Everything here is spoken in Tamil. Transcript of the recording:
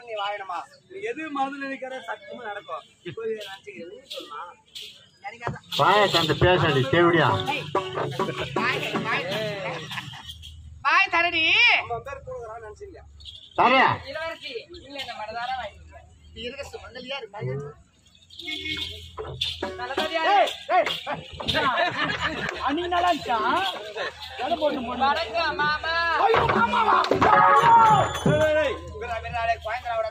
பண்ணி வாழணுமா? நீ எது மனதில் நினைக்கிற சத்தியமா நடக்கும். அந்த பேசண்டி தேவடியா பாய் தரடி நினைச்சீங்க சரியா இளவரசி இல்ல இந்த மனதார இருக்க சுமங்கலியா இருப்பாங்க. கோயந்தரா